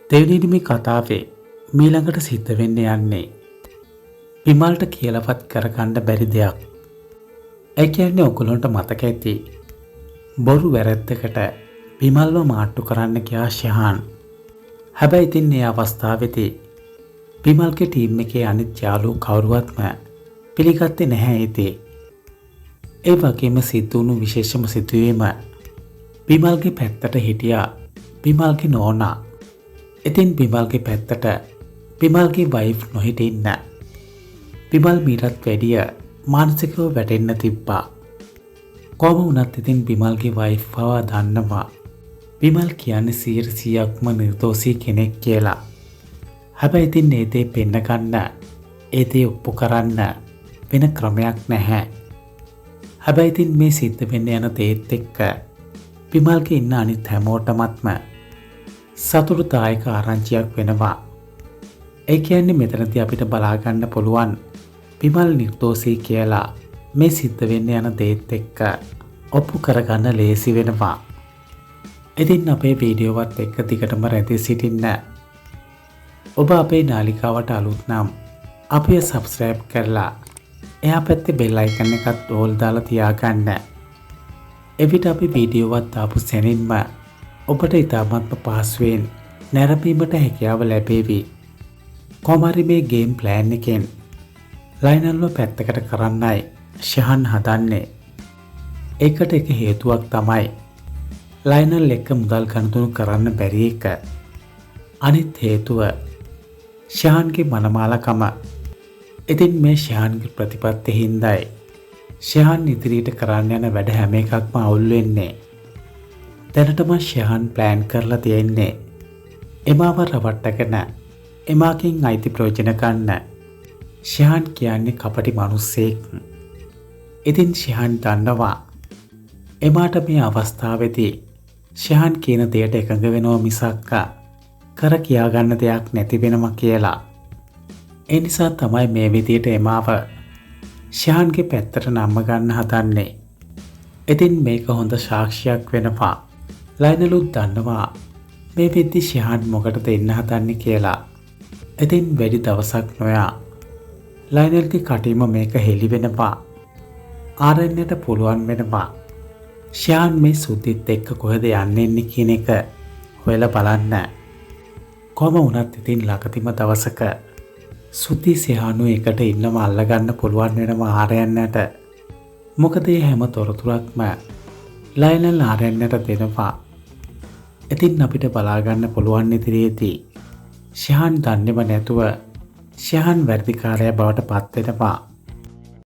දෙවෙනි මේ කතාවේ මීළඟට සිද්ධ වෙන්න යන්නේ විමල්ට කියලාවත් කරගන්න බැරි දෙයක්. ඒ කියන්නේ ඔයගොල්ලන්ට මතක ඇති බොරු වැරද්දකට විමල්ව මාට්ටු කරන්න ගියා ශහාන්. හැබැයි ඉතින් මේ අවස්ථාවේදී විමල්ගේ ටීම් එකේ අනිත් යාළුවෝ කවුරුවත්ම පිළිගත්තේ නැහැ ඉතින්. ඒ වගේම සිද්ධ වුණු විශේෂම සිදුවීම විමල්ගේ පැත්තට හිටියා විමල්ගේ නෝනා. ඉතින් විමල්ගේ පැත්තට විමල්ගේ වයිෆ් නොහිටින්න. විමල් මීටත් වැඩිය මානසිකව වැටෙන්න තිබ්බා. කොහොම වුණත් ඉතින් විමල්ගේ වයිෆ් පවා දන්නවා විමල් කියන්නේ 100%ක්ම නිර්දෝෂී කෙනෙක් කියලා. හැබැයි ඉතින් ඒ දේ පෙන්න ගන්න ඒ දේ ඔප්පු කරන්න වෙන ක්‍රමයක් නැහැ. හැබැයි ඉතින් මේ සිද්ධ වෙන්න යන දේත් එක්ක විමල්ගේ ඉන්න අනිත් හැමෝටමත්ම සතුටුදායක ආරංචියක් වෙනවා. ඒ කියන්නේ මෙතනදී අපිට බලා ගන්න පුළුවන් විමල් නිර්දෝෂී කියලා මේ සිද්ධ වෙන්න යන දේත් එක්ක ඔප්පු කරගන්න ලේසි වෙනවා. ඉතින් අපේ වීඩියෝවත් එක්ක දිගටම රැඳී සිටින්න. ඔබ අපේ නාලිකාවට අලුත් නම් අපිව සබ්ස්ක්‍රයිබ් කරලා එහා පැත්තේ බෙල් අයිකන් එකත් ඕල් දාලා තියාගන්න. එවිට අපි වීඩියෝවත් දාපු සැනින්ම ඔබට ඉතාමත්ම පහසුවෙන් නැරඹීමට හැකියාව ලැබේවි. කොහොම හරි මේ ගේම් ප්ලෑන් එකෙන් ලයිනල්ව පැත්තකට කරන්නයි ශහාන් හදන්නේ. ඒකට එක හේතුවක් තමයි ලයිනල් එක්ක මුදල් ගනුදෙනු කරන්න බැරි එක. අනිත් හේතුව ශහාන්ගේ මනමාලකම. ඉතින් මේ ශහාන්ගේ ප්‍රතිපත්තිය හින්දායි ශහාන් ඉදිරියට කරන්න යන වැඩ හැම එකක්ම අවුල් වෙන්නේ. දැනටම ශහාන් ප්ලෑන් කරලා තියෙන්නේ එමාව රවට්ටගෙන එමාකින් අයිති ප්‍රයෝජන ගන්න. ශහාන් කියන්නේ කපටි මිනිස්සෙක්. ඉතින් ශහාන් දන්නවා එමාට මේ අවස්ථාවේදී ශහාන් කියන දෙයට එකඟ වෙනව මිසක් කර කියා ගන්න දෙයක් නැති වෙනවා කියලා. ඒ නිසා තමයි මේ විදියට එමාව ශහාන්ගේ පැත්තට නම්ම ගන්න හදන්නේ. ඉතින් මේක හොඳ සාක්ෂියක් වෙනවා. ලයිනලුත් දන්නවා මේ වෙද්දි ශහාන් මොකටද එන්න හදන්නේ කියලා. ඉතින් වැඩි දවසක් නොයා ලයිනල්ගේ කටීම මේක හෙළි වෙනවා. ආරෙන්නට පුළුවන් වෙනවා ශහාන් මේ සුද්දිත් එක්ක කොහෙද යන්නේ කියන එක හොයලා බලන්න. කොහොම වුණත් ඉතින් ළඟදිම දවසක සුද්දි ශහානු එකට ඉන්නම අල්ලගන්න පුළුවන් වෙනවා ආරයන්නට. මොකද මේ හැම තොරතුරක්ම ලයිනල් ආරයන්නට දෙනවා. ඉතින් අපිට බලා ගන්න පුළුවන් ඉදිරියේදී ශහාන් දන්නේම නැතුව ශහාන් වැඩිකාරයා බවට පත් වෙනවා.